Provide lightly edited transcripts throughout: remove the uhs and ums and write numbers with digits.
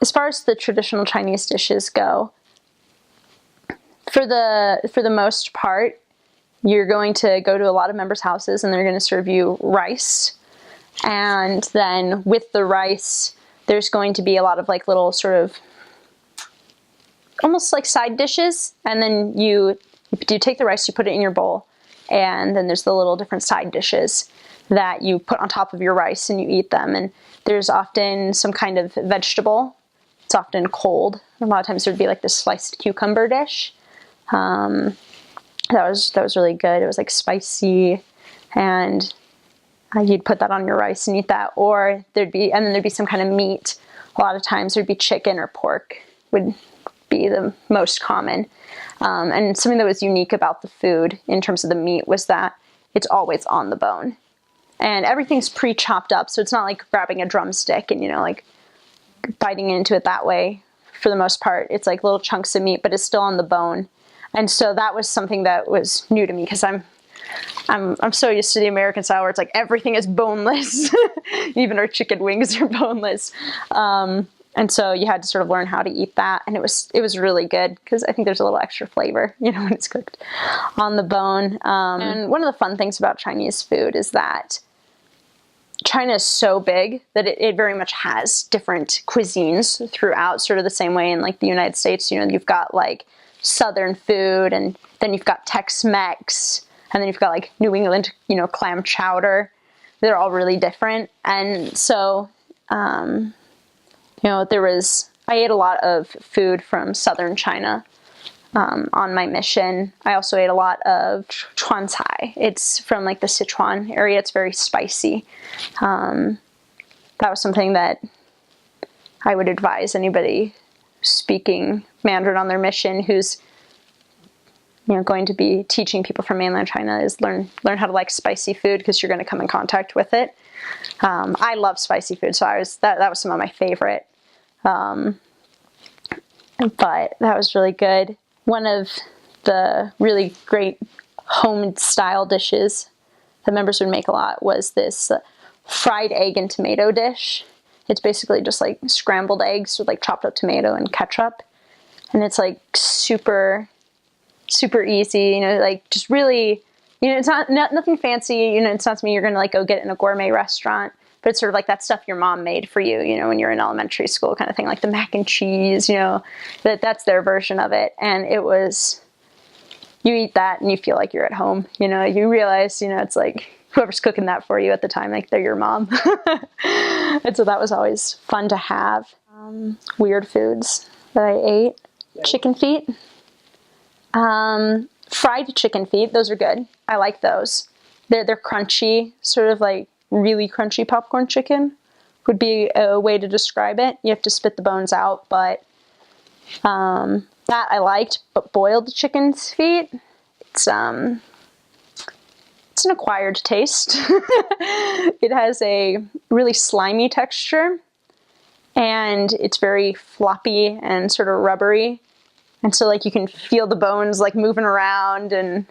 as far as the traditional Chinese dishes go, for the most part, you're going to go to a lot of members' houses and they're going to serve you rice. And then with the rice, there's going to be a lot of like little sort of almost like side dishes. And then you take the rice, you put it in your bowl, and then there's the little different side dishes that you put on top of your rice and you eat them. And there's often some kind of vegetable. It's often cold. A lot of times there'd be like this sliced cucumber dish. That was really good. It was like spicy, and you'd put that on your rice and eat that. Or there'd be some kind of meat. A lot of times there'd be chicken or pork would be the most common. And something that was unique about the food in terms of the meat was that it's always on the bone. And everything's pre-chopped up, so it's not like grabbing a drumstick and, like biting into it that way. For the most part, it's like little chunks of meat, but it's still on the bone. And so that was something that was new to me, because I'm so used to the American style where it's like everything is boneless. Even our chicken wings are boneless. And so you had to sort of learn how to eat that, and it was really good, because I think there's a little extra flavor, when it's cooked on the bone. And one of the fun things about Chinese food is that China is so big that it very much has different cuisines throughout, sort of the same way in like the United States. You've got like Southern food, and then you've got Tex-Mex, and then you've got like New England, clam chowder. They're all really different. And so, I ate a lot of food from Southern China on my mission. I also ate a lot of chuan cai. It's from like the Sichuan area. It's very spicy. That was something that I would advise anybody speaking Mandarin on their mission who's going to be teaching people from mainland China, is learn how to like spicy food, because you're going to come in contact with it. I love spicy food, so that was some of my favorite. But that was really good. One of the really great home style dishes that members would make a lot was this fried egg and tomato dish. It's basically just like scrambled eggs with like chopped up tomato and ketchup. And it's like super, super easy, like just really, it's not nothing fancy, it's not something you're going to like go get in a gourmet restaurant, but it's sort of like that stuff your mom made for you, when you're in elementary school kind of thing, like the mac and cheese, that's their version of it. And it was, you eat that and you feel like you're at home, you realize, it's like whoever's cooking that for you at the time, like they're your mom. And so that was always fun to have. Weird foods that I ate. Chicken feet. Fried chicken feet, those are good. I like those. They're crunchy, sort of like really crunchy popcorn chicken would be a way to describe it. You have to spit the bones out, but that I liked. But boiled chicken's feet, it's an acquired taste. It has a really slimy texture, and it's very floppy and sort of rubbery. And so like you can feel the bones like moving around, and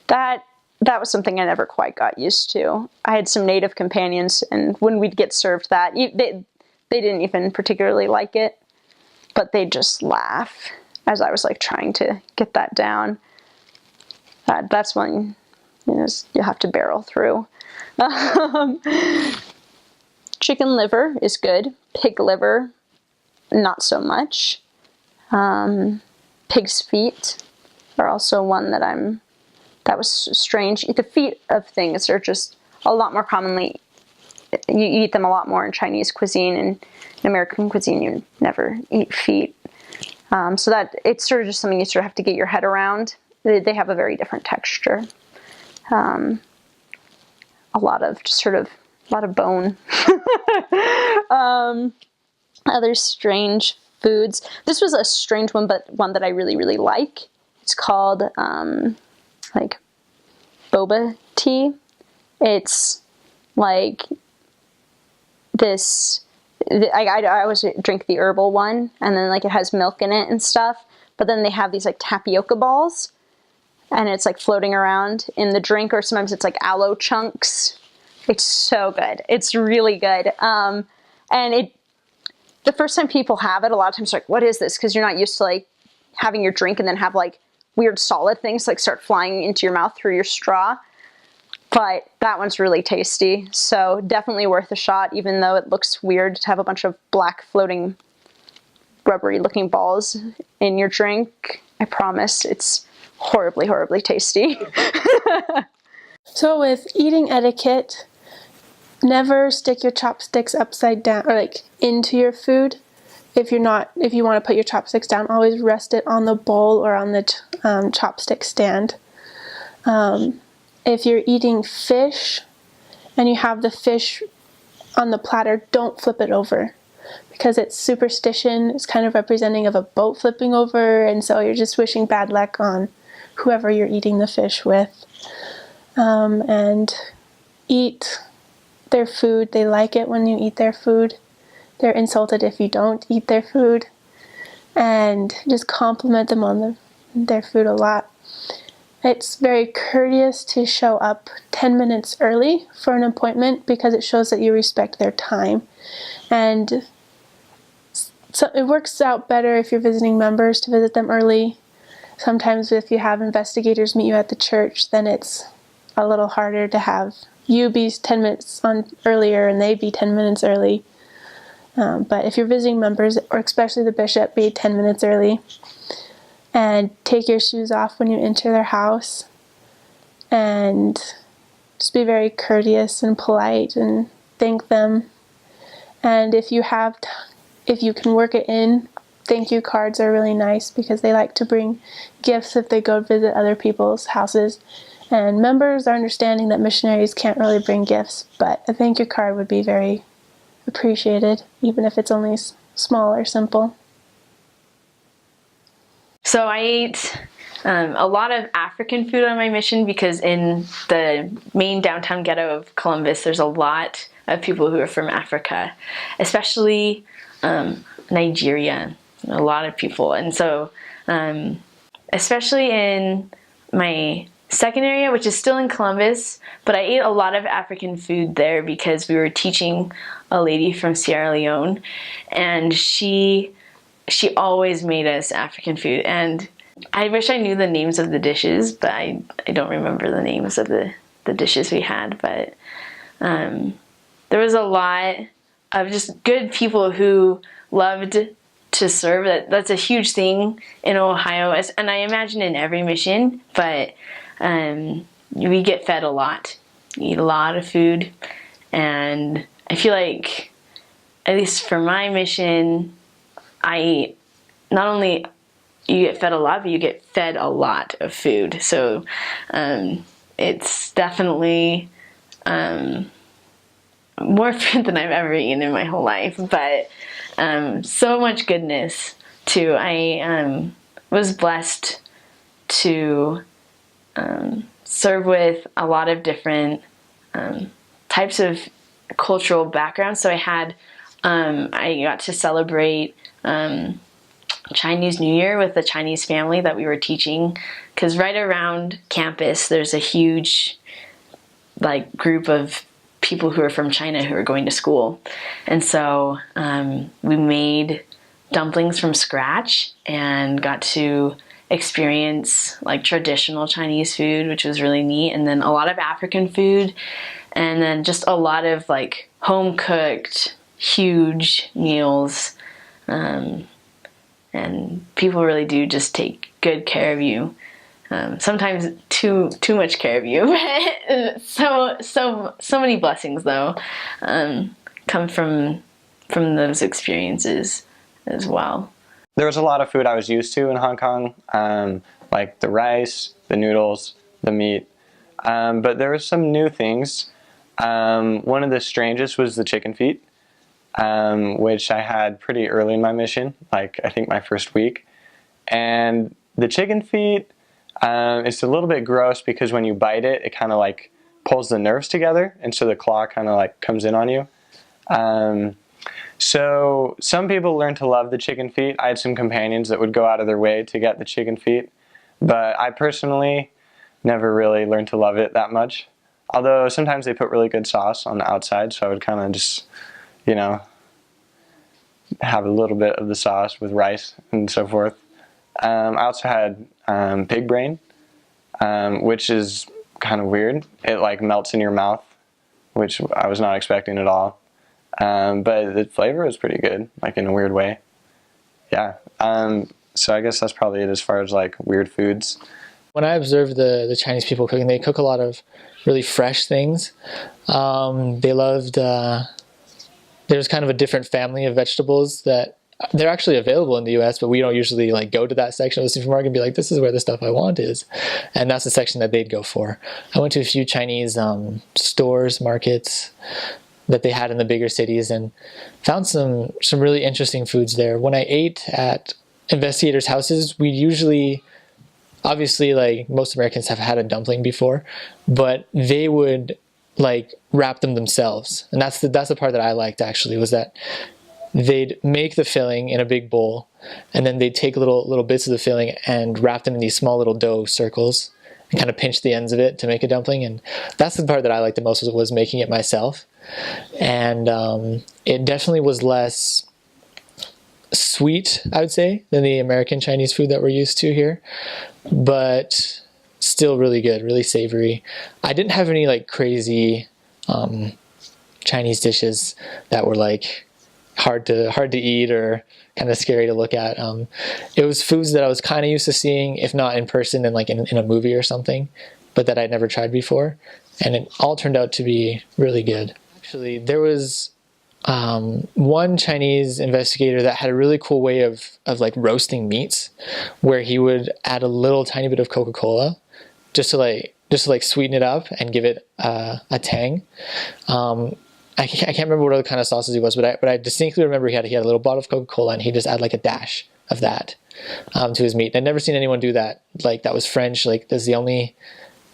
that was something I never quite got used to. I had some native companions, and when we'd get served that, they didn't even particularly like it, but they'd just laugh as I was like trying to get that down. That's one, you have to barrel through. Chicken liver is good. Pig liver, not so much. Pig's feet are also one that was strange. The feet of things are just a lot more commonly, you eat them a lot more in Chinese cuisine, and in American cuisine you never eat feet. So that it's sort of just something you sort of have to get your head around. They have a very different texture. A lot of bone. Other strange foods. This was a strange one, but one that I really, really like. It's called like boba tea. It's like this. I always drink the herbal one, and then like it has milk in it and stuff. But then they have these like tapioca balls, and it's like floating around in the drink, or sometimes it's like aloe chunks. It's so good. It's really good. And the first time people have it, a lot of times like, what is this? Because you're not used to like having your drink and then have like weird solid things like start flying into your mouth through your straw. But that one's really tasty. So definitely worth a shot, even though it looks weird to have a bunch of black floating rubbery looking balls in your drink. I promise it's horribly, horribly tasty. So with eating etiquette, never stick your chopsticks upside down or like into your food. If you want to put your chopsticks down, always rest it on the bowl or on the chopstick stand. If you're eating fish and you have the fish on the platter, don't flip it over, because it's superstition. It's kind of representing of a boat flipping over, and so you're just wishing bad luck on whoever you're eating the fish with. And eat their food. They like it when you eat their food. They're insulted if you don't eat their food. And just compliment them on their food a lot. It's very courteous to show up 10 minutes early for an appointment, because it shows that you respect their time. And so it works out better if you're visiting members to visit them early. Sometimes if you have investigators meet you at the church, then it's a little harder to have you be 10 minutes earlier and they be 10 minutes early. But if you're visiting members, or especially the bishop, be 10 minutes early. And take your shoes off when you enter their house. And just be very courteous and polite and thank them. And if you can work it in, thank you cards are really nice, because they like to bring gifts if they go visit other people's houses. And members are understanding that missionaries can't really bring gifts, but a thank you card would be very appreciated, even if it's only small or simple. So I ate a lot of African food on my mission, because in the main downtown ghetto of Columbus, there's a lot of people who are from Africa, especially Nigeria, a lot of people. And so especially in my second area, which is still in Columbus, but I ate a lot of African food there because we were teaching a lady from Sierra Leone, and she always made us African food. And I wish I knew the names of the dishes, but I don't remember the names of the dishes we had. But there was a lot of just good people who loved to serve. That's a huge thing in Ohio, and I imagine in every mission, but we get fed a lot. We eat a lot of food, and I feel like, at least for my mission, not only you get fed a lot, but you get fed a lot of food. So it's definitely more food than I've ever eaten in my whole life, but so much goodness too. I was blessed to serve with a lot of different types of cultural backgrounds. So I got to celebrate Chinese New Year with a Chinese family that we were teaching, because right around campus there's a huge group of people who are from China who are going to school. And so we made dumplings from scratch and got to experience traditional Chinese food, which was really neat, and then a lot of African food, and then just a lot of home cooked huge meals. And people really do just take good care of you. Sometimes too much care of you. so many blessings though come from those experiences as well. There was a lot of food I was used to in Hong Kong, like the rice, the noodles, the meat. But there were some new things. One of the strangest was the chicken feet, which I had pretty early in my mission, I think my first week. And the chicken feet, it's a little bit gross because when you bite it, it kind of pulls the nerves together, and so the claw kind of comes in on you. So some people learn to love the chicken feet. I had some companions that would go out of their way to get the chicken feet, but I personally never really learned to love it that much. Although sometimes they put really good sauce on the outside, so I would kind of just, have a little bit of the sauce with rice and so forth. I also had pig brain, which is kind of weird. It like melts in your mouth, which I was not expecting at all. But the flavor was pretty good, like in a weird way. Yeah. So I guess that's probably it as far as like weird foods. When I observe the Chinese people cooking, they cook a lot of really fresh things. They loved, there's kind of a different family of vegetables that they're actually available in the US, but we don't usually like go to that section of the supermarket and be like, this is where the stuff I want is. And that's the section that they'd go for. I went to a few Chinese stores, markets that they had in the bigger cities and found some really interesting foods there. When I ate at investigators' houses, we usually, obviously, like most Americans have had a dumpling before, but they would like wrap them themselves. And that's the part that I liked actually, was that they'd make the filling in a big bowl and then they'd take little bits of the filling and wrap them in these small little dough circles and kind of pinch the ends of it to make a dumpling. And that's the part that I liked the most, was making it myself. And it definitely was less sweet, I would say, than the American Chinese food that we're used to here, but still really good, really savory. I didn't have any like crazy Chinese dishes that were like hard to eat or kind of scary to look at. It was foods that I was kind of used to seeing, if not in person, then like in a movie or something, but that I'd never tried before, and it all turned out to be really good. Actually, there was one Chinese investigator that had a really cool way of like roasting meats, where he would add a little tiny bit of Coca-Cola just to like sweeten it up and give it a tang. I can't remember what other kind of sauces he was, but I distinctly remember he had a little bottle of Coca-Cola and he just add like a dash of that to his meat. I'd never seen anyone do that. Like that was French. Like that's the only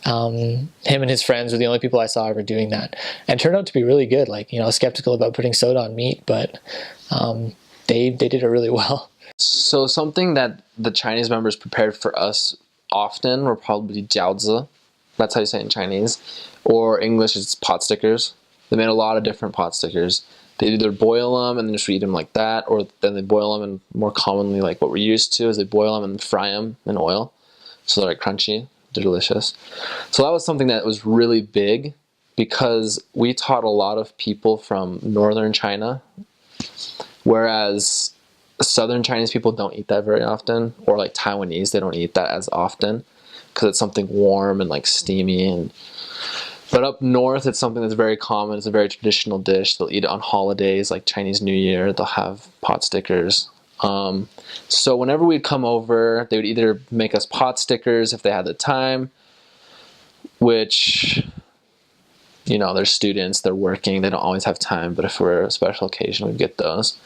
him and his friends were the only people I saw ever doing that, and turned out to be really good. Like, you know, skeptical about putting soda on meat, but they did it really well. So something that the Chinese members prepared for us often were probably jiaozi. That's how you say it in Chinese, or English it's pot stickers. They made a lot of different pot stickers. They either boil them and then just eat them like that, or then they boil them, and more commonly like what we're used to is they boil them and fry them in oil, so they're like crunchy. They're delicious. So that was something that was really big, because we taught a lot of people from northern China, whereas southern Chinese people don't eat that very often, or like Taiwanese, they don't eat that as often because it's something warm and like steamy. But up north, it's something that's very common. It's a very traditional dish. They'll eat it on holidays like Chinese New Year. They'll have pot stickers. So whenever we'd come over, they would either make us pot stickers if they had the time, which, you know, they're students, they're working, they don't always have time, but if we're a special occasion, we'd get those.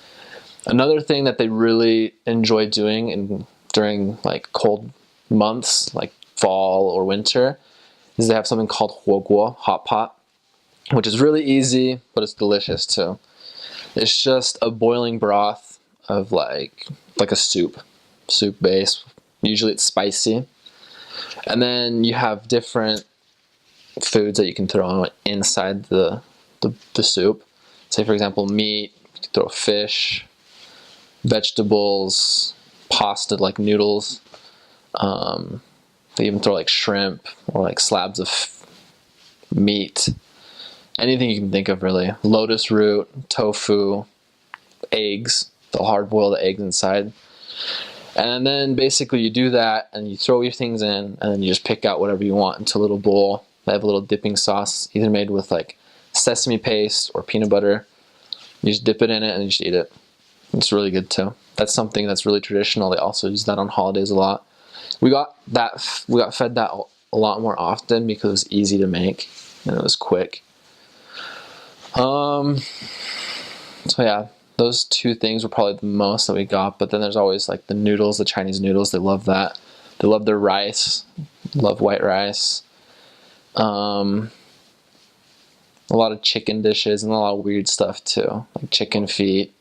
Another thing that they really enjoy doing during like cold months, like fall or winter, is they have something called huoguo, hot pot, which is really easy, but it's delicious too. It's just a boiling broth of like a soup base. Usually it's spicy, and then you have different foods that you can throw inside the soup. Say for example meat, you can throw fish, vegetables, pasta like noodles. They even throw like shrimp or like slabs of meat. Anything you can think of really. Lotus root, tofu, eggs. They'll hard boil the eggs inside. And then basically you do that and you throw your things in, and then you just pick out whatever you want into a little bowl. They have a little dipping sauce, either made with like sesame paste or peanut butter. You just dip it in it and you just eat it. It's really good too. That's something that's really traditional. They also use that on holidays a lot. We got fed that a lot more often because it was easy to make and it was quick. So yeah, those two things were probably the most that we got. But then there's always like the noodles, the Chinese noodles. They love that. They love their rice. Love white rice. A lot of chicken dishes and a lot of weird stuff too, like chicken feet.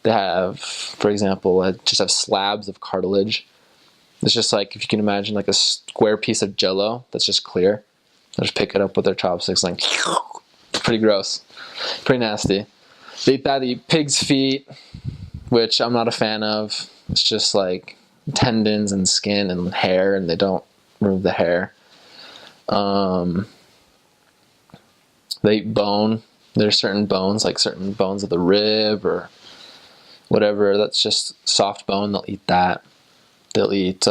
They have, for example, just have slabs of cartilage. It's just like, if you can imagine like a square piece of jello that's just clear. They'll just pick it up with their chopsticks, like, it's pretty gross, pretty nasty. They eat that, they eat pig's feet, which I'm not a fan of. It's just like tendons and skin and hair, and they don't remove the hair. They eat bone. There's certain bones, like certain bones of the rib or whatever, that's just soft bone. They'll eat that. They'll eat,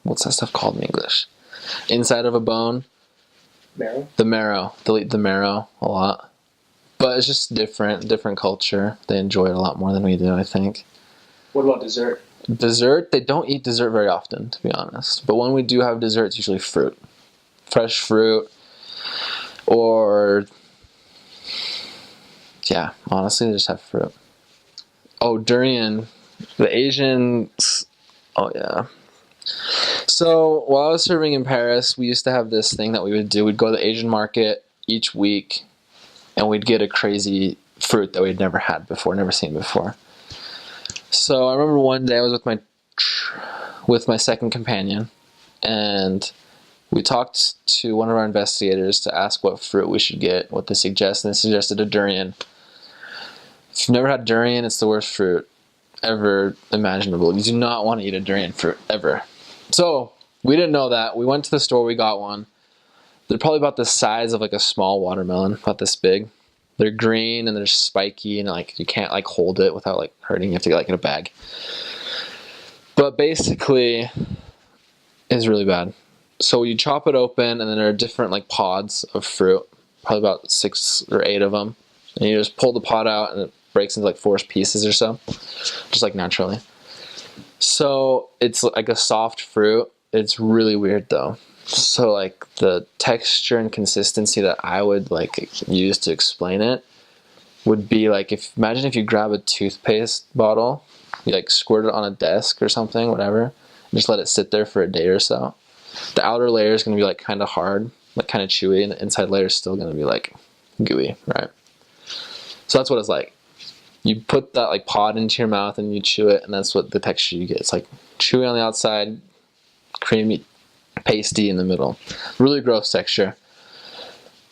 what's that stuff called in English? Inside of a bone. Marrow? The marrow. They'll eat the marrow a lot. But it's just different culture. They enjoy it a lot more than we do, I think. What about dessert? Dessert, they don't eat dessert very often, to be honest. But when we do have dessert, it's usually fruit. Fresh fruit. Or, yeah, honestly, they just have fruit. Oh, durian. The Asians, oh yeah. So, while I was serving in Paris, we used to have this thing that we would do. We'd go to the Asian market each week, and we'd get a crazy fruit that we'd never had before, never seen before. So, I remember one day I was with my second companion, and we talked to one of our investigators to ask what fruit we should get, what they suggest, and they suggested a durian. If you've never had durian, it's the worst fruit ever imaginable. You do not want to eat a durian fruit, ever. So, we didn't know that. We went to the store, we got one. They're probably about the size of like a small watermelon, about this big. They're green and they're spiky, and like you can't like hold it without like hurting. You have to get like in a bag. But basically, it's really bad. So you chop it open, and then there are different like pods of fruit, probably about 6 or 8 of them. And you just pull the pod out, and it breaks into like 4 pieces or so, just like naturally. So it's like a soft fruit. It's really weird though. So like the texture and consistency that I would like use to explain it would be like, imagine if you grab a toothpaste bottle, you like squirt it on a desk or something, whatever, and just let it sit there for a day or so. The outer layer is going to be like kind of hard, like kind of chewy, and the inside layer is still going to be like gooey, right? So that's what it's like. You put that like pod into your mouth and you chew it, and that's what the texture you get. It's like chewy on the outside, creamy, pasty in the middle. Really gross texture.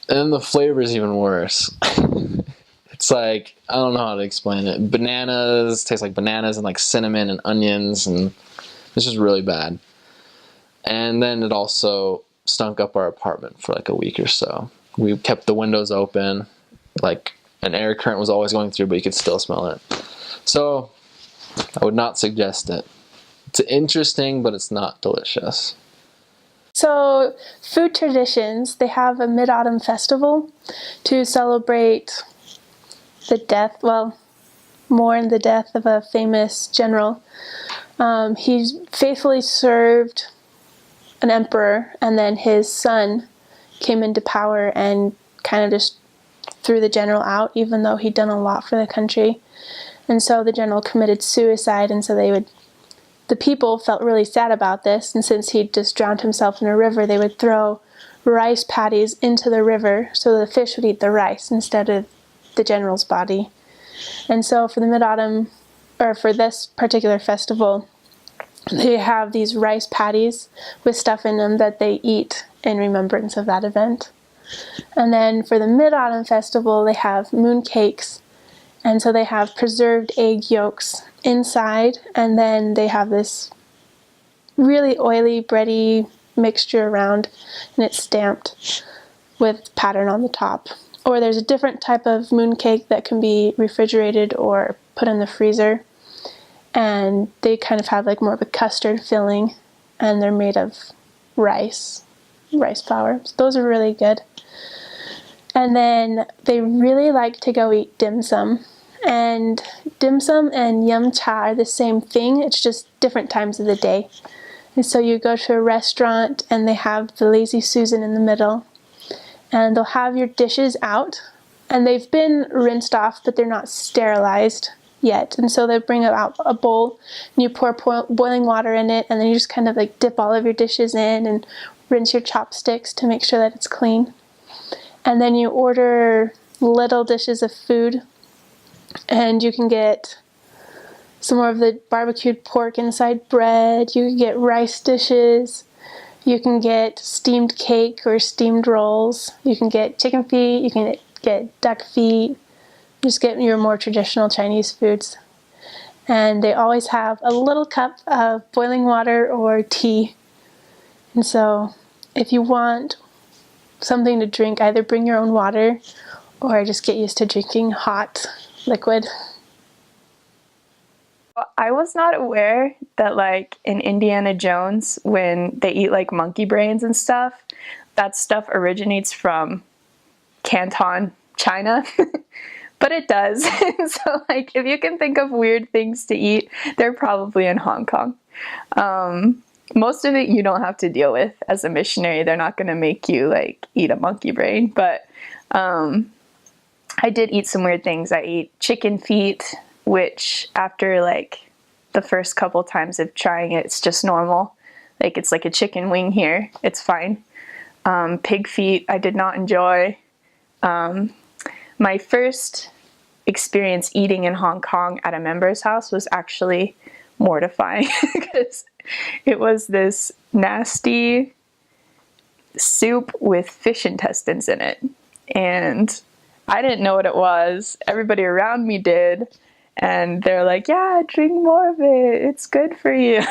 And then the flavor is even worse. It's like, I don't know how to explain it. Bananas, tastes like bananas and like cinnamon and onions, and it's just really bad. And then it also stunk up our apartment for like a week or so. We kept the windows open, like an air current was always going through, but you could still smell it. So I would not suggest it. It's interesting, but it's not delicious. So, food traditions, they have a Mid-Autumn festival to celebrate the death, well, mourn the death of a famous general. He faithfully served an emperor, and then his son came into power and kind of just threw the general out, even though he'd done a lot for the country. And so the general committed suicide, and so the people felt really sad about this, and since he'd just drowned himself in a river, they would throw rice patties into the river so the fish would eat the rice instead of the general's body. And so for the Mid-Autumn, or for this particular festival, they have these rice patties with stuff in them that they eat in remembrance of that event. And then for the Mid-Autumn festival, they have moon cakes, and so they have preserved egg yolks inside, and then they have this really oily, bready mixture around, and it's stamped with pattern on the top. Or there's a different type of moon cake that can be refrigerated or put in the freezer, and they kind of have like more of a custard filling, and they're made of rice flour. So those are really good. And then they really like to go eat dim sum. And dim sum and yum cha are the same thing, it's just different times of the day. And so you go to a restaurant and they have the Lazy Susan in the middle, and they'll have your dishes out, and they've been rinsed off, but they're not sterilized yet. And so they bring out a bowl, and you pour boiling water in it, and then you just kind of like dip all of your dishes in and rinse your chopsticks to make sure that it's clean. And then you order little dishes of food, and you can get some more of the barbecued pork inside bread, you can get rice dishes, you can get steamed cake or steamed rolls, you can get chicken feet, you can get duck feet, Just get your more traditional Chinese foods. And they always have a little cup of boiling water or tea. And so if you want something to drink, either bring your own water or just get used to drinking hot liquid. I was not aware that, like, in Indiana Jones, when they eat like monkey brains and stuff, that stuff originates from Canton, China. But it does. So, like, if you can think of weird things to eat, they're probably in Hong Kong. Most of it you don't have to deal with as a missionary. They're not going to make you, like, eat a monkey brain. But I did eat some weird things. I ate chicken feet, which after, like, the first couple times of trying it, it's just normal. Like, it's like a chicken wing here. It's fine. Pig feet I did not enjoy. My first experience eating in Hong Kong at a member's house was actually mortifying because it was this nasty soup with fish intestines in it. And I didn't know what it was. Everybody around me did. And they're like, yeah, drink more of it. It's good for you.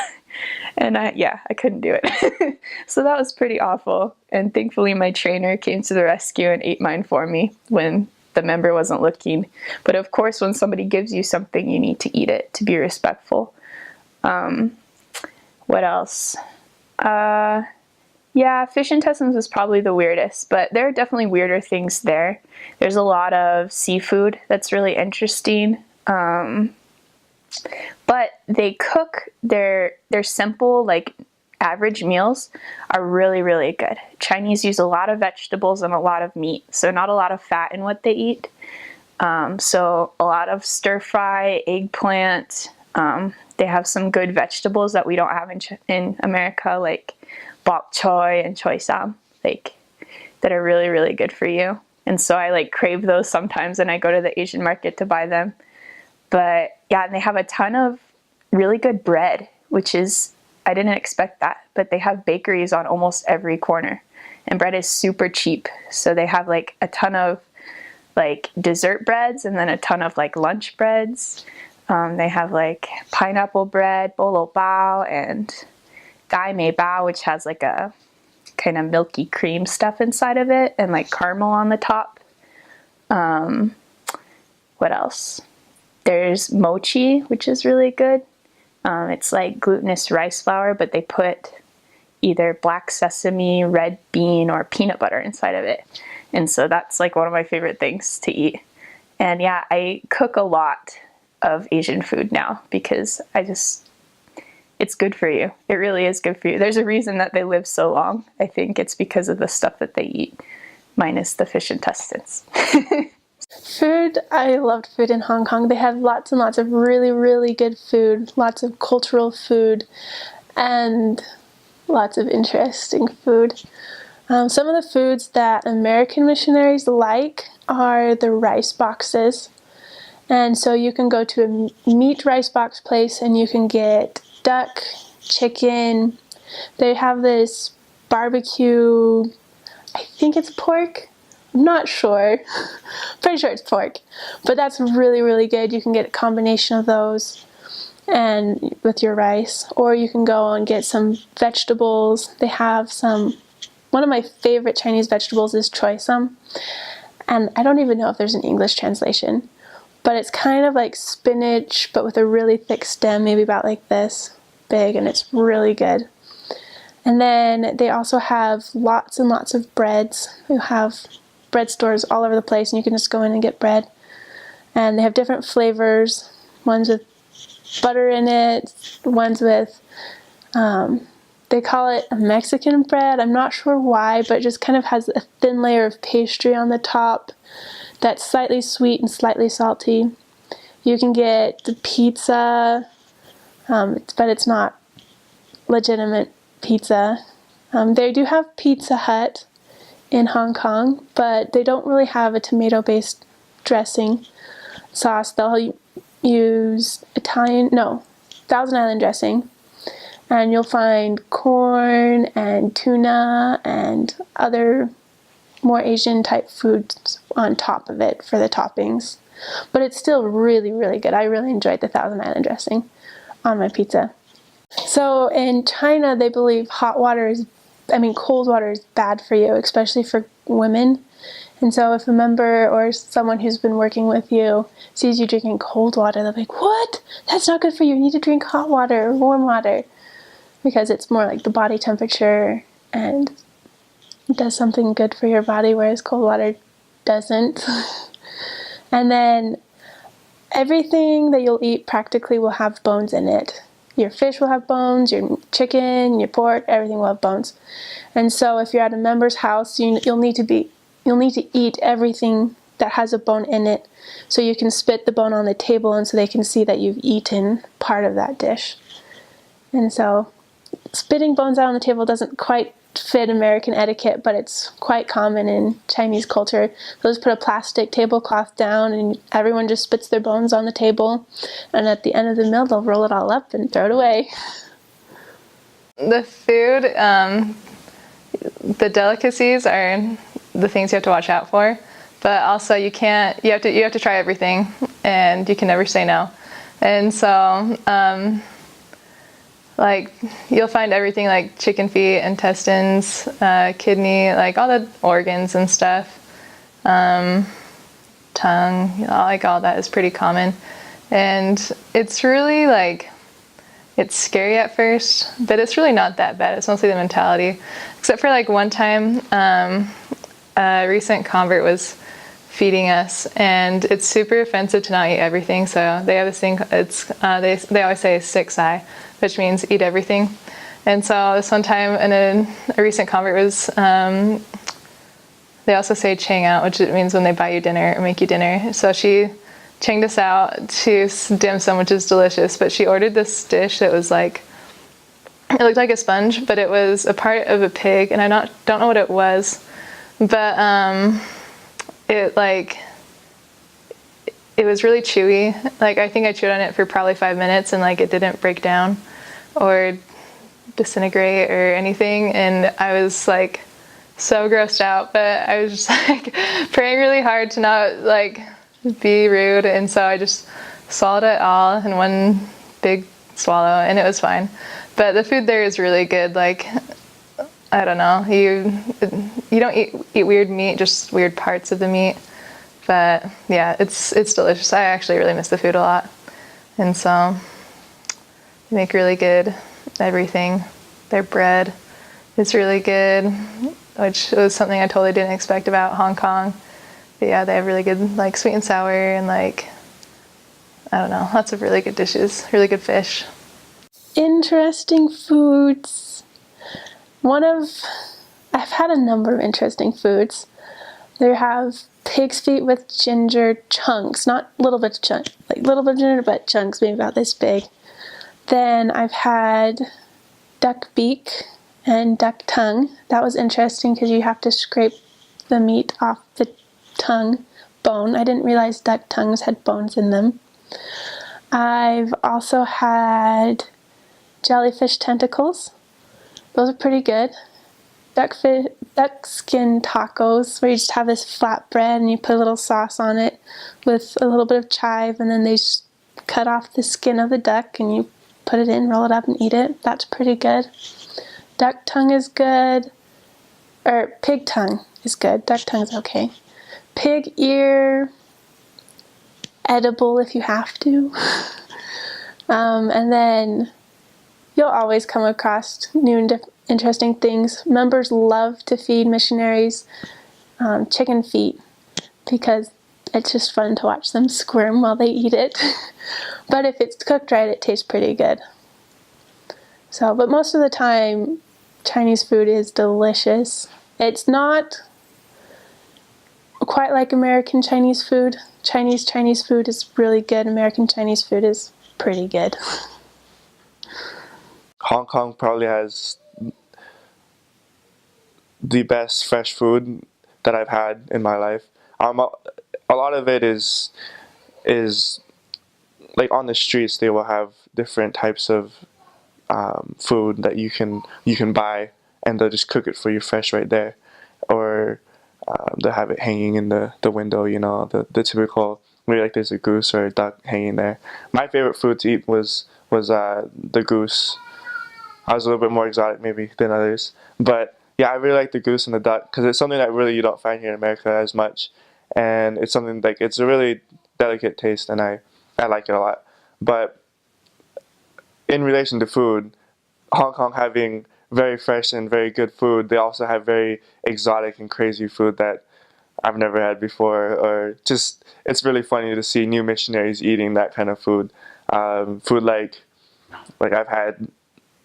And I couldn't do it. So that was pretty awful. And thankfully my trainer came to the rescue and ate mine for me when the member wasn't looking. But of course, when somebody gives you something, you need to eat it to be respectful. What else? Yeah, fish intestines was probably the weirdest, but there are definitely weirder things there. There's a lot of seafood that's really interesting. But they cook their simple, like, average meals are really, really good. Chinese use a lot of vegetables and a lot of meat, so not a lot of fat in what they eat. So a lot of stir fry, eggplant. They have some good vegetables that we don't have in America, like bok choy and choy sam, like, that are really, really good for you. And so I, like, crave those sometimes, and I go to the Asian market to buy them. But yeah, and they have a ton of really good bread, which is, I didn't expect that, but they have bakeries on almost every corner, and bread is super cheap. So they have, like, a ton of, like, dessert breads and then a ton of, like, lunch breads. They have, like, pineapple bread, bolo bao, and gai mei bao, which has, like, a kind of milky cream stuff inside of it and, like, caramel on the top. What else? There's mochi, which is really good. It's like glutinous rice flour, but they put either black sesame, red bean, or peanut butter inside of it. And so that's, like, one of my favorite things to eat. And yeah, I cook a lot of Asian food now because it's good for you. It really is good for you. There's a reason that they live so long. I think it's because of the stuff that they eat, minus the fish intestines. Food, I loved food in Hong Kong. They have lots and lots of really, really good food, lots of cultural food, and lots of interesting food. Some of the foods that American missionaries like are the rice boxes. And so you can go to a meat rice box place and you can get duck, chicken. They have this barbecue, I think it's pork. I'm not sure. Pretty sure it's pork. But that's really, really good. You can get a combination of those and with your rice. Or you can go and get some vegetables. They have one of my favorite Chinese vegetables is choy sum. And I don't even know if there's an English translation. But it's kind of like spinach, but with a really thick stem, maybe about like this big, and it's really good. And then they also have lots and lots of breads. They have bread stores all over the place, and you can just go in and get bread. And they have different flavors, ones with butter in it, ones with, they call it a Mexican bread. I'm not sure why, but it just kind of has a thin layer of pastry on the top that's slightly sweet and slightly salty. You can get the pizza, but it's not legitimate pizza. They do have Pizza Hut in Hong Kong, but they don't really have a tomato-based dressing sauce. They'll use Thousand Island dressing. And you'll find corn and tuna and other more Asian type foods on top of it for the toppings. but it's still really, really good. I really enjoyed the Thousand Island dressing on my pizza. So in China, they believe cold water is bad for you, especially for women. And so if a member or someone who's been working with you sees you drinking cold water, they'll be like, what? That's not good for you. You need to drink hot water or warm water, because it's more like the body temperature and it does something good for your body, whereas cold water doesn't. And then everything that you'll eat practically will have bones in it. Your fish will have bones, your chicken, your pork, everything will have bones. And so if you're at a member's house, you'll need to eat everything that has a bone in it, so you can spit the bone on the table and so they can see that you've eaten part of that dish. And so spitting bones out on the table doesn't quite fit American etiquette, but it's quite common in Chinese culture. They'll just put a plastic tablecloth down and everyone just spits their bones on the table, and at the end of the meal they'll roll it all up and throw it away. The food, the delicacies are the things you have to watch out for, but also you have to try everything, and you can never say no. And so like you'll find everything like chicken feet, intestines, kidney, like all the organs and stuff, tongue, like all that is pretty common. And it's really like, it's scary at first, but it's really not that bad. It's mostly the mentality. Except for like one time, a recent convert was feeding us, and it's super offensive to not eat everything. So they have this thing, they always say 6i, which means eat everything. And so this one time, and a recent convert was, they also say chang out, which means when they buy you dinner or make you dinner. So she changed us out to dim sum, which is delicious, but she ordered this dish that was like, it looked like a sponge, but it was a part of a pig, and I don't know what it was, but it was really chewy. Like I think I chewed on it for probably 5 minutes, and like it didn't break down or disintegrate or anything, and I was like so grossed out, but I was just like praying really hard to not like be rude, and so I just swallowed it all in one big swallow, and it was fine. But the food there is really good. Like I don't know, you don't eat weird meat, just weird parts of the meat, but yeah, it's delicious. I actually really miss the food a lot, and so they make really good everything. Their bread is really good, which was something I totally didn't expect about Hong Kong. But yeah, they have really good like sweet and sour, and like, I don't know, lots of really good dishes, really good fish. Interesting foods. I've had a number of interesting foods. They have pig's feet with ginger chunks, not little bit of chunks, like little bit of ginger, but chunks maybe about this big. Then I've had duck beak and duck tongue. That was interesting because you have to scrape the meat off the tongue bone. I didn't realize duck tongues had bones in them. I've also had jellyfish tentacles. Those are pretty good. Duck skin tacos, where you just have this flat bread and you put a little sauce on it with a little bit of chive, and then they just cut off the skin of the duck and you put it in, roll it up and eat it. That's pretty good. Duck tongue is good. Or pig tongue is good. Duck tongue is okay. Pig ear, edible if you have to. And then you'll always come across new and interesting things. Members love to feed missionaries chicken feet because it's just fun to watch them squirm while they eat it. But if it's cooked right, it tastes pretty good. So, but most of the time, Chinese food is delicious. It's not quite like American Chinese food. Chinese food is really good. American Chinese food is pretty good. Hong Kong probably has the best fresh food that I've had in my life. A lot of it is like on the streets. They will have different types of food that you can buy, and they'll just cook it for you fresh right there, or they'll have it hanging in the window. You know, the typical maybe like there's a goose or a duck hanging there. My favorite food to eat was the goose. I was a little bit more exotic maybe than others, but yeah, I really like the goose and the duck because it's something that really you don't find here in America as much, and it's something like it's a really delicate taste, and I like it a lot. But in relation to food, Hong Kong having very fresh and very good food, they also have very exotic and crazy food that I've never had before, or just it's really funny to see new missionaries eating that kind of food. Food like I've had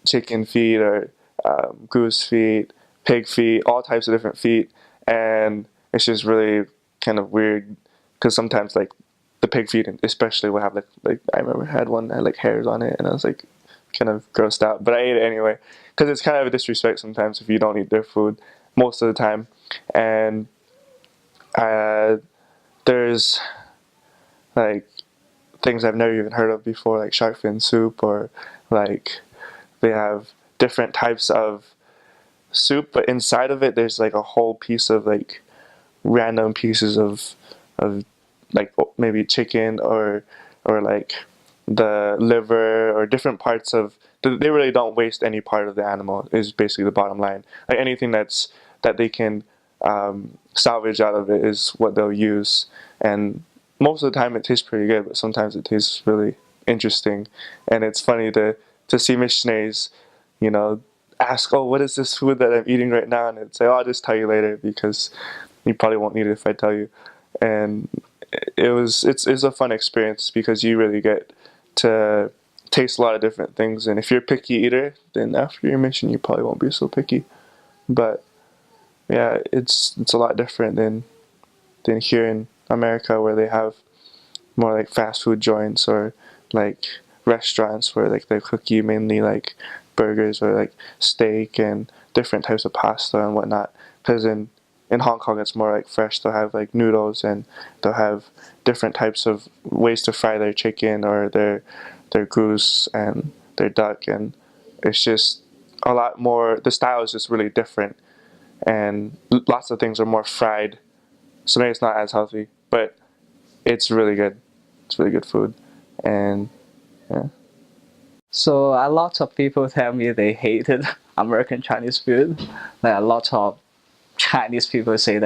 chicken feet or goose feet, pig feet, all types of different feet, and it's just really kind of weird because sometimes like the pig feet especially will have like I remember I had one that had like hairs on it, and I was like kind of grossed out, but I ate it anyway because it's kind of a disrespect sometimes if you don't eat their food most of the time. And there's like things I've never even heard of before, like shark fin soup, or like they have different types of soup, but inside of it there's like a whole piece of like random pieces of like maybe chicken or like the liver or different parts of. They really don't waste any part of the animal. Is basically the bottom line. Like anything that they can salvage out of it is what they'll use, and most of the time it tastes pretty good, but sometimes it tastes really interesting, and it's funny to see missionaries, you know, ask, oh, what is this food that I'm eating right now, and it's say, oh, I'll just tell you later because you probably won't need it if I tell you. And it's a fun experience because you really get to taste a lot of different things, and if you're a picky eater, then after your mission you probably won't be so picky. But yeah, it's a lot different than here in America, where they have more like fast food joints or like restaurants where like they cook you mainly like burgers or like steak and different types of pasta and whatnot. Because in Hong Kong it's more like fresh. They'll have like noodles, and they'll have different types of ways to fry their chicken or their goose and their duck, and it's just a lot more. The style is just really different, and lots of things are more fried, so maybe it's not as healthy, but it's really good. It's really good food, and yeah. So a lot of people tell me they hated American Chinese food. Like a lot of Chinese people say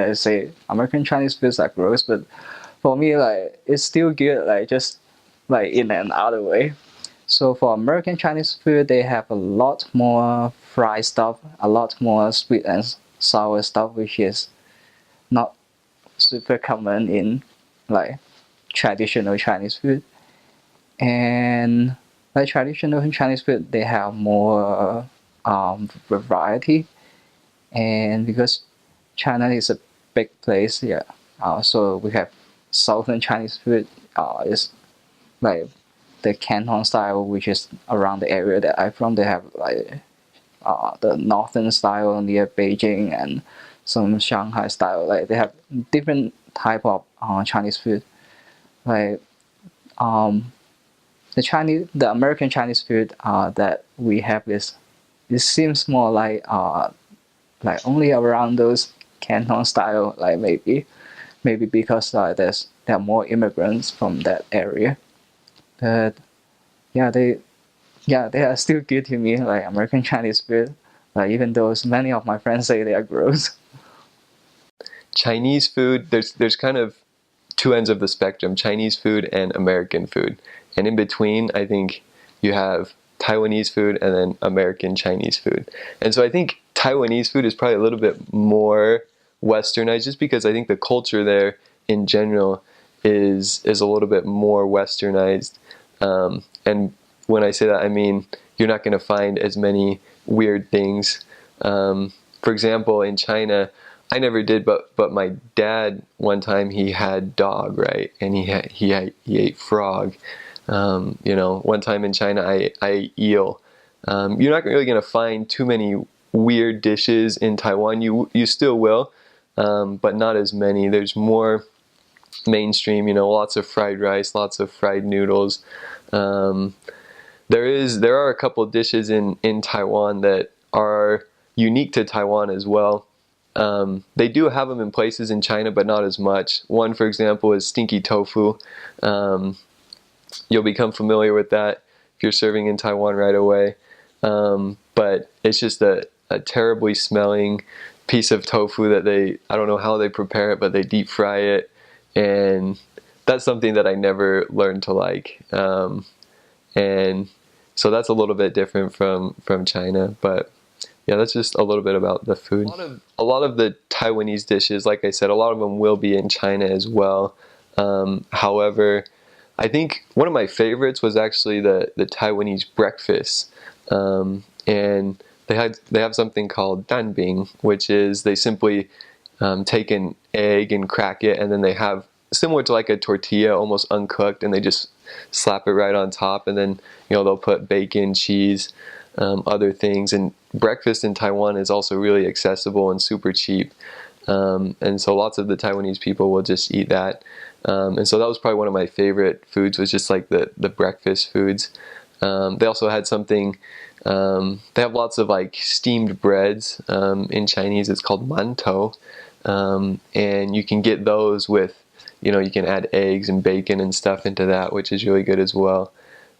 American Chinese foods are gross, but for me, like it's still good, like just like in an other way. So for American Chinese food, they have a lot more fried stuff, a lot more sweet and sour stuff, which is not super common in like traditional Chinese food. And like traditional Chinese food, they have more variety, and because China is a big place, yeah. So we have Southern Chinese food. Is like the Canton style, which is around the area that I'm from. They have like the Northern style near Beijing and some Shanghai style. Like they have different type of Chinese food. Like the American Chinese food that we have is, it seems more like only around those Canton style, like maybe because there are more immigrants from that area. But yeah, they are still good to me, like American Chinese food. Like even though many of my friends say they are gross. Chinese food, there's kind of two ends of the spectrum: Chinese food and American food. And in between, I think you have Taiwanese food and then American Chinese food. And so I think Taiwanese food is probably a little bit more westernized, just because I think the culture there in general is a little bit more westernized. And when I say that, I mean you're not going to find as many weird things. For example, in China, I never did, but my dad one time, he had dog, right, and he ate frog. One time in China, I ate eel. You're not really going to find too many weird dishes in Taiwan. You still will, but not as many. There's more mainstream, lots of fried rice, lots of fried noodles. There are a couple dishes in Taiwan that are unique to Taiwan as well. they do have them in places in China, but not as much. One, for example, is stinky tofu. You'll become familiar with that if you're serving in Taiwan right away. But it's just a terribly smelling piece of tofu that I don't know how they prepare it, but they deep fry it. And that's something that I never learned to like. And so that's a little bit different from China. But yeah, that's just a little bit about the food. A lot of the Taiwanese dishes, like I said, a lot of them will be in China as well. However, I think one of my favorites was actually the Taiwanese breakfast. And they have something called danbing, which is they simply take an egg and crack it, and then they have similar to like a tortilla, almost uncooked, and they just slap it right on top, and then they'll put bacon, cheese, other things. And breakfast in Taiwan is also really accessible and super cheap, and so lots of the Taiwanese people will just eat that. And so that was probably one of my favorite foods, was just like the breakfast foods. They also had something. They have lots of like steamed breads in Chinese. It's called mantou, and you can get those with, you can add eggs and bacon and stuff into that, which is really good as well.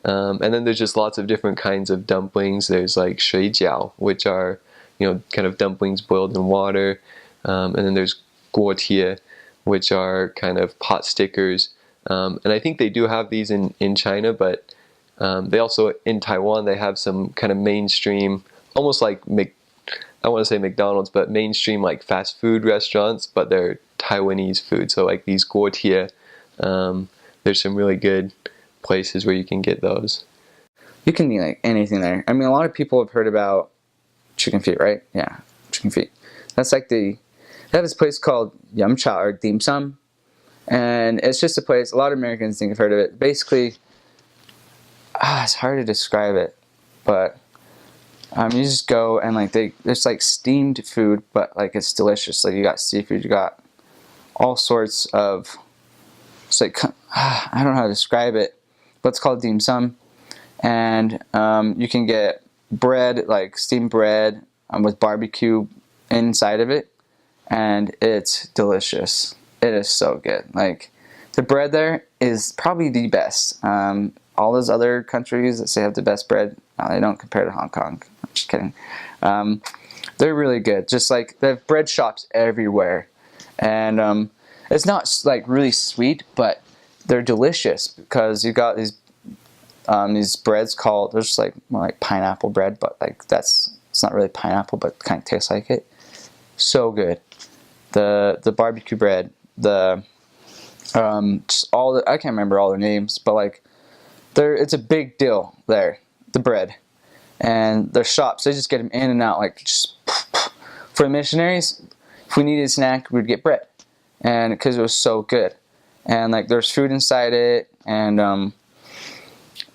And then there's just lots of different kinds of dumplings. There's like shuijiao, which are kind of dumplings boiled in water, and then there's guotie, which are kind of pot stickers. And I think they do have these in China, but they also, in Taiwan, they have some kind of mainstream, almost like, I want to say McDonald's, but mainstream like fast food restaurants, but they're Taiwanese food. So like these guotie, there's some really good places where you can get those. You can eat like anything there. I mean, a lot of people have heard about chicken feet, right? Yeah, chicken feet. That's like they have this place called Yum Cha or Dim Sum, and it's just a place, a lot of Americans think have heard of it. Basically, it's hard to describe it, but you just go and like there's like steamed food, but like it's delicious. Like you got seafood, you got all sorts of, it's like, I don't know how to describe it, but it's called dim sum. And you can get bread, like steamed bread with barbecue inside of it, and it's delicious. It is so good. Like the bread there is probably the best. All those other countries that say have the best bread, they don't compare to Hong Kong. I'm just kidding. They're really good. Just like they have bread shops everywhere, and it's not like really sweet, but they're delicious because you got these breads called, there's like more like pineapple bread, but like it's not really pineapple, but it kind of tastes like it. So good. The barbecue bread, just all the, I can't remember all the names, but like it's a big deal there, the bread. And their shops, they just get them in and out, like just for the missionaries. If we needed a snack, we'd get bread, and because it was so good, and like there's food inside it, and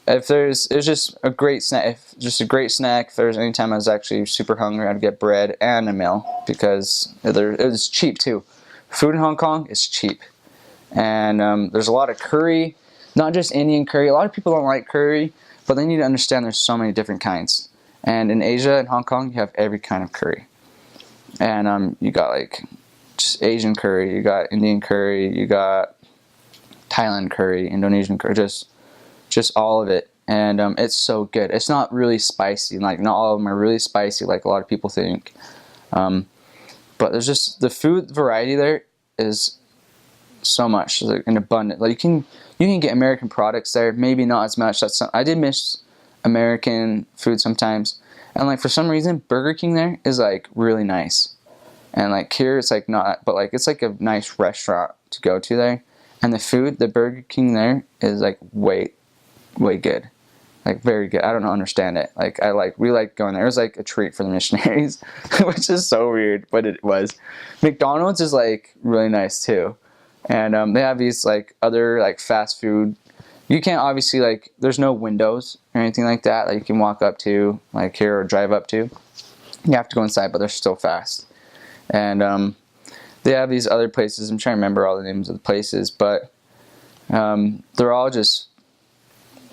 it's just a great snack. If there's any time I was actually super hungry, I'd get bread and a meal because it was cheap too. Food in Hong Kong is cheap, and there's a lot of curry, not just Indian curry. A lot of people don't like curry, but they need to understand there's so many different kinds. And in Asia and Hong Kong, you have every kind of curry. And you got like just Asian curry, you got Indian curry, you got Thailand curry, Indonesian curry, just all of it. And it's so good. It's not really spicy. Like not all of them are really spicy like a lot of people think. But there's just the food variety there is so much, like, and abundant. Like you can get American products there, maybe not as much. I did miss American food sometimes, and like for some reason Burger King there is like really nice, and like here it's like not, but like it's like a nice restaurant to go to there, and the Burger King there is like way good, like very good. I don't understand it. Like we like going there. It was like a treat for the missionaries, which is so weird, but it was. McDonald's is like really nice too. And they have these like other like fast food. You can't obviously like, there's no windows or anything like that you can walk up to like here or drive up to. You have to go inside, but they're still fast. And they have these other places. I'm trying to remember all the names of the places, but they're all just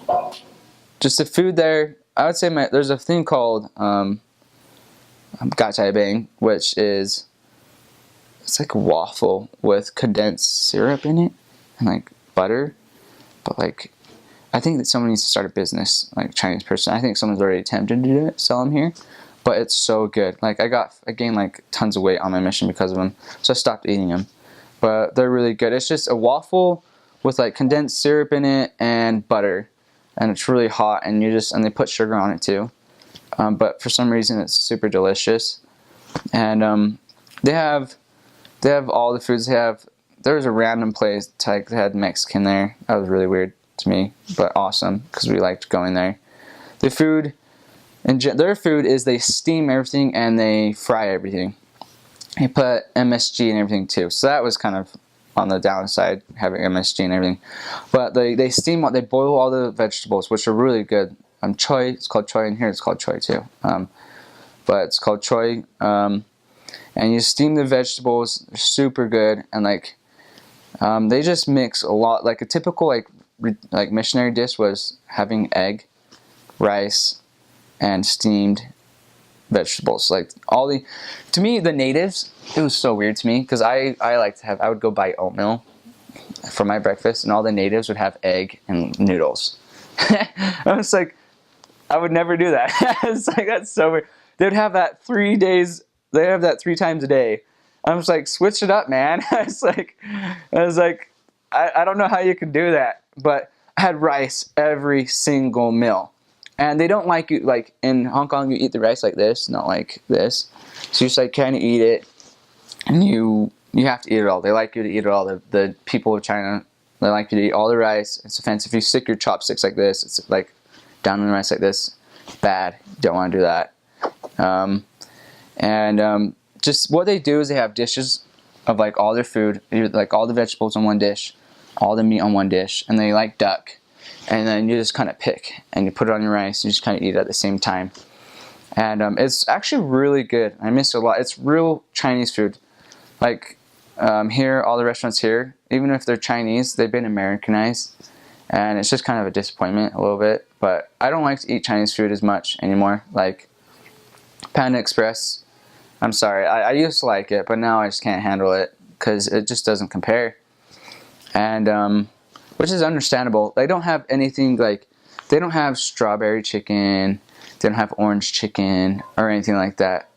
the food there. I would say there's a thing called Gachai Bang, which is it's like a waffle with condensed syrup in it and like butter. But like, I think that someone needs to start a business, like a Chinese person. I think someone's already attempted to do it, sell them here. But it's so good. Like I gained like tons of weight on my mission because of them, so I stopped eating them. But they're really good. It's just a waffle with like condensed syrup in it and butter, and it's really hot. And they put sugar on it too. But for some reason, it's super delicious. And they have all the foods. There was a random place like they had Mexican there. That was really weird to me, but awesome because we liked going there. The food, and their food is they steam everything and they fry everything. They put MSG and everything too, so that was kind of on the downside, having MSG and everything. But they boil all the vegetables, which are really good. Choy, it's called choy, and here it's called choy too. But it's called choy. And you steam the vegetables. They're super good, and like they just mix a lot. Like a typical like missionary dish was having egg, rice, and steamed vegetables. Like to me, the natives, it was so weird to me because I would go buy oatmeal for my breakfast, and all the natives would have egg and noodles. I was like, I would never do that. It's like, that's so weird. They'd have that 3 days. They have that 3 times a day. I was like, switch it up, man. I was like, I don't know how you can do that. But I had rice every single meal. And they don't like you, like in Hong Kong, you eat the rice like this, not like this. So you just like kind of eat it, and you have to eat it all. They like you to eat it all. The people of China, they like you to eat all the rice. It's offensive. If you stick your chopsticks like this, it's like down in the rice like this, bad. Don't want to do that. Just what they do is they have dishes of like all their food, like all the vegetables on one dish, all the meat on one dish, and they like duck. And then you just kind of pick and you put it on your rice and you just kind of eat it at the same time. And it's actually really good. I miss it a lot. It's real Chinese food. Like here, all the restaurants here, even if they're Chinese, they've been Americanized. And it's just kind of a disappointment a little bit. But I don't like to eat Chinese food as much anymore. Like Panda Express, I'm sorry. I used to like it, but now I just can't handle it because it just doesn't compare. And which is understandable. They don't have anything like, they don't have strawberry chicken, they don't have orange chicken or anything like that.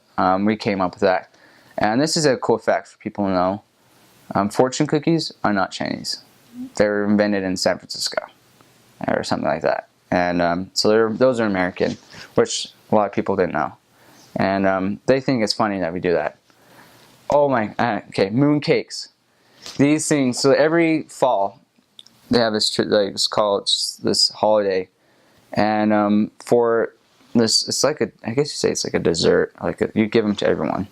We came up with that. And this is a cool fact for people to know. Fortune cookies are not Chinese. They were invented in San Francisco or something like that. And so those are American, which a lot of people didn't know. And they think it's funny that we do that. Oh my, okay, moon cakes. These things, so every fall, they have this, like, it's called this holiday. And for this, it's like I guess you say it's like a dessert. Like you give them to everyone.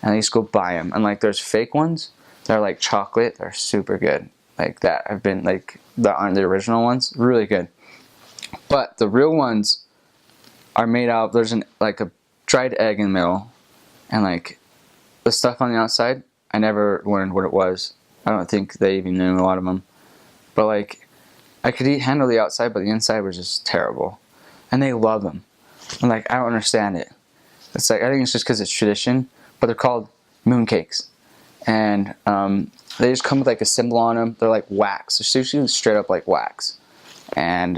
And you just go buy them. And like there's fake ones that are like chocolate. They're super good. Like that have been like, that aren't the original ones. Really good. But the real ones are made out, there's like a dried egg in the middle. And like the stuff on the outside, I never learned what it was. I don't think they even knew a lot of them. But like, I could handle the outside, but the inside was just terrible. And they love them. I'm like, I don't understand it. It's like, I think it's just because it's tradition, but they're called mooncakes. And they just come with like a symbol on them. They're like wax. They're sushi straight up like wax. And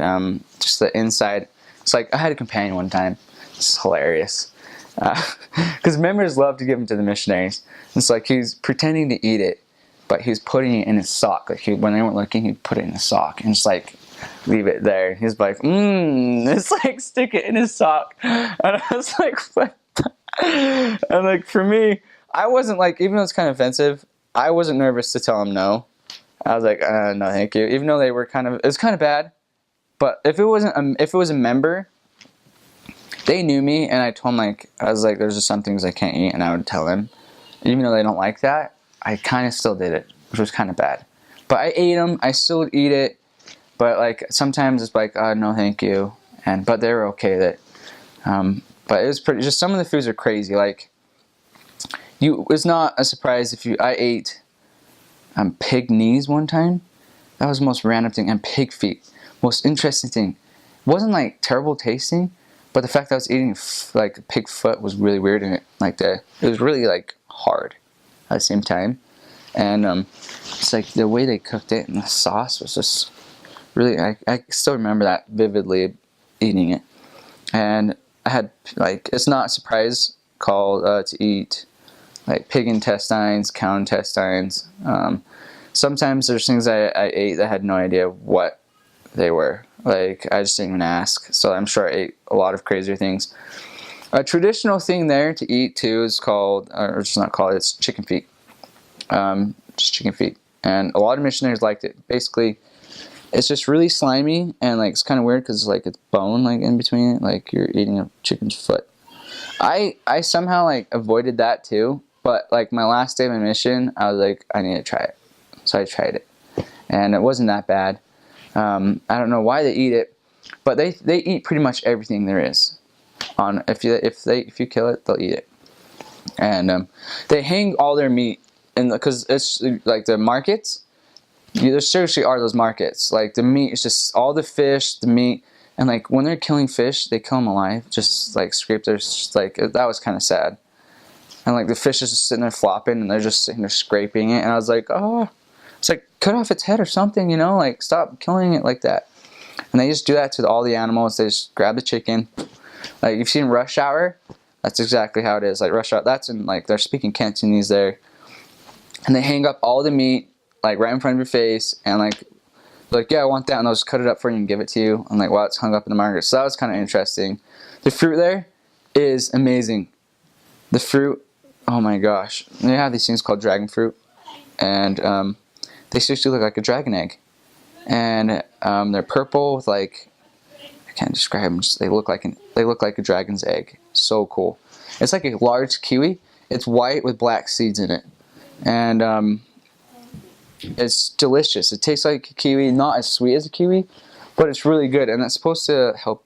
just the inside, it's like, I had a companion one time. It's hilarious. Because members love to give them to the missionaries. It's like he's pretending to eat it, but he's putting it in his sock. Like when they weren't looking, he'd put it in his sock and just like leave it there. He's like, it's like stick it in his sock. And I was like, what? And like for me, I wasn't like, even though it's kind of offensive, I wasn't nervous to tell him no. I was like, no, thank you. Even though they were it was kind of bad. But if it was a member, they knew me, and I told them, like, I was like, there's just some things I can't eat, and I would tell them. Even though they don't like that, I kind of still did it, which was kind of bad. But I ate them. I still would eat it. But like sometimes it's like, no, thank you. But they were okay with it. But it was pretty. Just some of the foods are crazy. Like, it's not a surprise if I ate pig knees one time. That was the most random thing. And pig feet. Most interesting thing. It wasn't like terrible tasting, but the fact that I was eating like a pig foot was really weird, and it was really like hard. at the same time. And it's like the way they cooked it and the sauce was just really, I still remember that vividly, eating it. And I had, like, it's not a surprise called to eat like pig intestines, cow intestines. Sometimes there's things I ate that I had no idea what they were. Like, I just didn't even ask. So I'm sure I ate a lot of crazier things. A traditional thing there to eat too is called, or it's not called, it's chicken feet. Just chicken feet. And a lot of missionaries liked it. Basically, it's just really slimy, and like it's kind of weird because like it's bone like in between it, like you're eating a chicken's foot. I somehow like avoided that too, but like my last day of my mission, I was like, I need to try it. So I tried it, and it wasn't that bad. I don't know why they eat it, but they eat pretty much everything there is. On if you kill it, they'll eat it, and they hang all their meat, and because it's like the markets. There seriously are those markets. Like the meat is just all the fish, the meat, and like when they're killing fish, they kill them alive. Just like scrape their like that was kind of sad. And like the fish is just sitting there flopping, and they're just sitting there scraping it. And I was like, oh, it's like cut off its head or something, you know? Like stop killing it like that. And they just do that to all the animals. They just grab the chicken. Like you've seen Rush Hour, that's exactly how it is. Like Rush Hour, that's in like they're speaking Cantonese there, and they hang up all the meat. Like right in front of your face, and like yeah, I want that, and they'll just cut it up for you and give it to you, and like while it's hung up in the market. So that was kind of interesting. The fruit there is amazing. The fruit, oh my gosh, they have these things called dragon fruit, and they seriously look like a dragon egg, and they're purple with like, I can't describe them. Just, they look like a dragon's egg. So cool. It's like a large kiwi. It's white with black seeds in it, and it's delicious. It tastes like a kiwi, not as sweet as a kiwi, but it's really good, and it's supposed to help.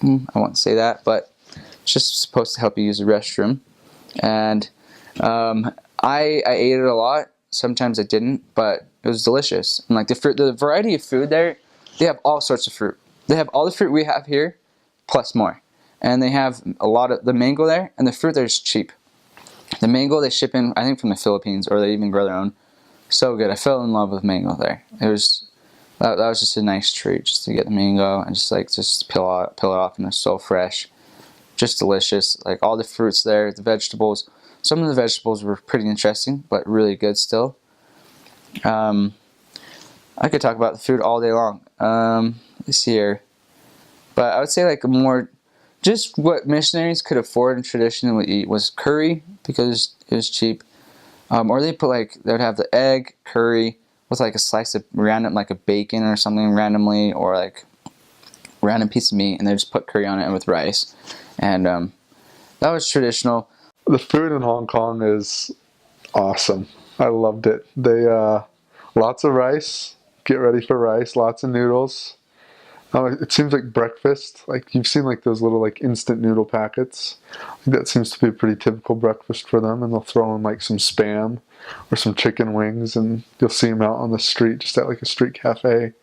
I won't say that, but it's just supposed to help you use the restroom. And I ate it a lot. Sometimes I didn't, but it was delicious. And like the variety of food there, they have all sorts of fruit. They have all the fruit we have here, plus more. And they have a lot of the mango there, and the fruit there is cheap. The mango they ship in, I think, from the Philippines, or they even grow their own. So good. I fell in love with mango there. It was that was just a nice treat, just to get the mango and just peel it off, and it's so fresh, just delicious. Like all the fruits there, the vegetables. Some of the vegetables were pretty interesting, but really good still. I could talk about the food all day long. Let's see here, but I would say like just what missionaries could afford and traditionally eat was curry, because it was cheap. Or they would have the egg curry with like a slice of random, like a bacon or something randomly, or like random piece of meat, and they just put curry on it with rice. And that was traditional. The food in Hong Kong is awesome. I loved it. They lots of rice. Get ready for rice. Lots of noodles. It seems like breakfast. Like you've seen like those little like instant noodle packets. I think that seems to be a pretty typical breakfast for them. And they'll throw in like some Spam or some chicken wings, and you'll see them out on the street, just at like a street cafe. And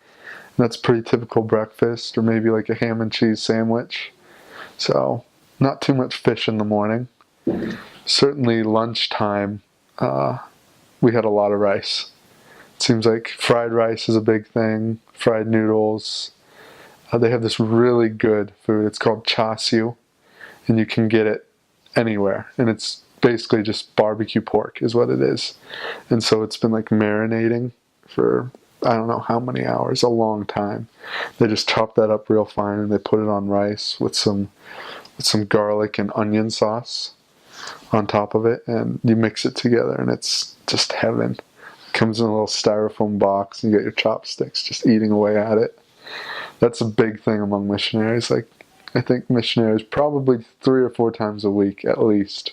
that's pretty typical breakfast, or maybe like a ham and cheese sandwich. So not too much fish in the morning. Certainly lunchtime, we had a lot of rice. It seems like fried rice is a big thing. Fried noodles. They have this really good food. It's called char siu, and you can get it anywhere. And it's basically just barbecue pork is what it is. And so it's been like marinating for I don't know how many hours, a long time. They just chop that up real fine, and they put it on rice with some garlic and onion sauce on top of it, and you mix it together, and it's just heaven. It comes in a little styrofoam box, and you get your chopsticks just eating away at it. That's a big thing among missionaries. Like, I think missionaries probably 3 or 4 times a week at least,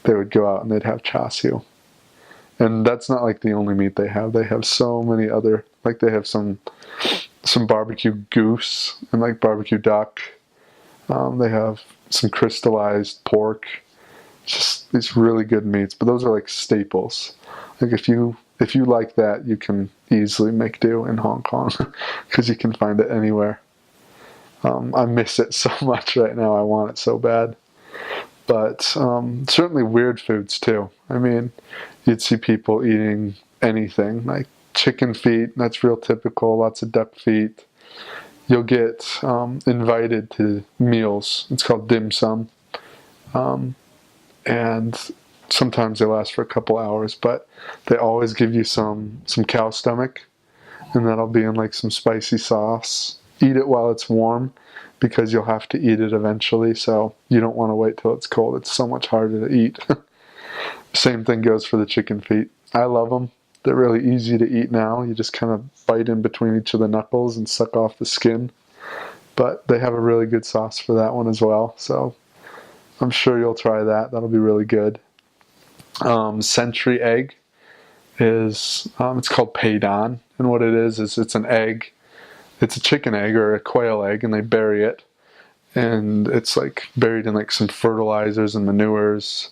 they would go out and they'd have char siu. And that's not like the only meat they have. They have so many other, like they have some barbecue goose and like barbecue duck. They have some crystallized pork. Just these really good meats. But those are like staples. Like if you like that, you can easily make do in Hong Kong because you can find it anywhere. I miss it so much right now. I want it so bad. But certainly weird foods too. I mean, you'd see people eating anything, like chicken feet, that's real typical, lots of duck feet. You'll get invited to meals. It's called dim sum. And sometimes they last for a couple hours, but they always give you some cow stomach, and that'll be in like some spicy sauce. Eat it while it's warm, because you'll have to eat it eventually, so you don't want to wait till it's cold. It's so much harder to eat. Same thing goes for the chicken feet. I love them. They're really easy to eat now. You just kind of bite in between each of the knuckles and suck off the skin. But they have a really good sauce for that one as well, so I'm sure you'll try that. That'll be really good. Century egg is, it's called peidan, and what it is it's an egg. It's a chicken egg or a quail egg, and they bury it, and it's like buried in like some fertilizers and manures.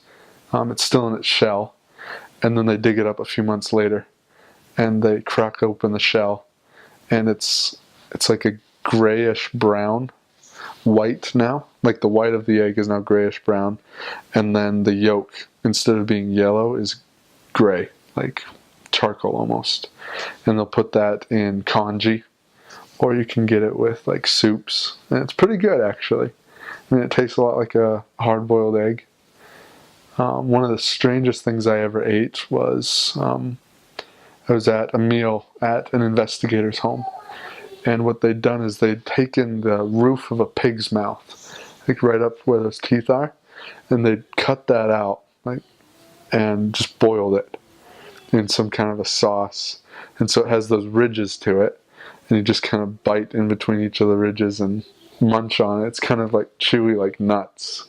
It's still in its shell, and then they dig it up a few months later, and they crack open the shell, and it's like a grayish brown, white now. Like the white of the egg is now grayish brown, and then the yolk, instead of being yellow, is gray, like charcoal almost. And they'll put that in congee, or you can get it with like soups, and it's pretty good actually. I mean, it tastes a lot like a hard-boiled egg. One of the strangest things I ever ate was I was at a meal at an investigator's home, and what they'd done is they'd taken the roof of a pig's mouth, like right up where those teeth are, and they'd cut that out, like, and just boiled it in some kind of a sauce, and so it has those ridges to it, and you just kind of bite in between each of the ridges and munch on it. It's kind of like chewy, like nuts.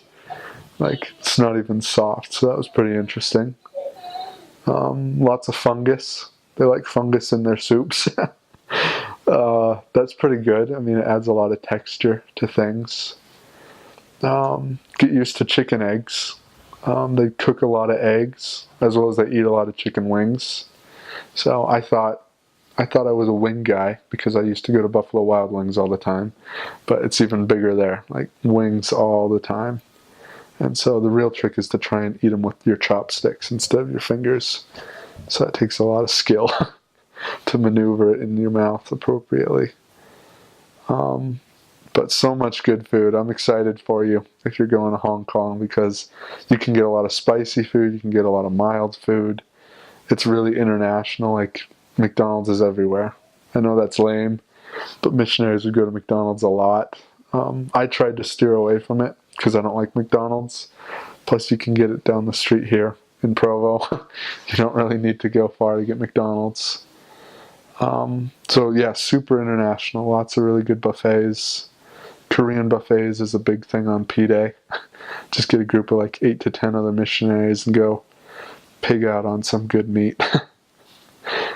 Like, it's not even soft, so that was pretty interesting. Lots of fungus. They like fungus in their soups. That's pretty good. I mean, it adds a lot of texture to things. Get used to chicken eggs. They cook a lot of eggs, as well as they eat a lot of chicken wings. So I thought I was a wing guy because I used to go to Buffalo Wild Wings all the time, but it's even bigger there, like wings all the time. And so the real trick is to try and eat them with your chopsticks instead of your fingers. So it takes a lot of skill to maneuver it in your mouth appropriately. But so much good food. I'm excited for you if you're going to Hong Kong, because you can get a lot of spicy food, you can get a lot of mild food. It's really international, like McDonald's is everywhere. I know that's lame, but missionaries would go to McDonald's a lot. I tried to steer away from it because I don't like McDonald's. Plus you can get it down the street here in Provo. You don't really need to go far to get McDonald's. So yeah, super international. Lots of really good buffets. Korean buffets is a big thing on P-Day. Just get a group of like 8 to 10 other missionaries and go pig out on some good meat.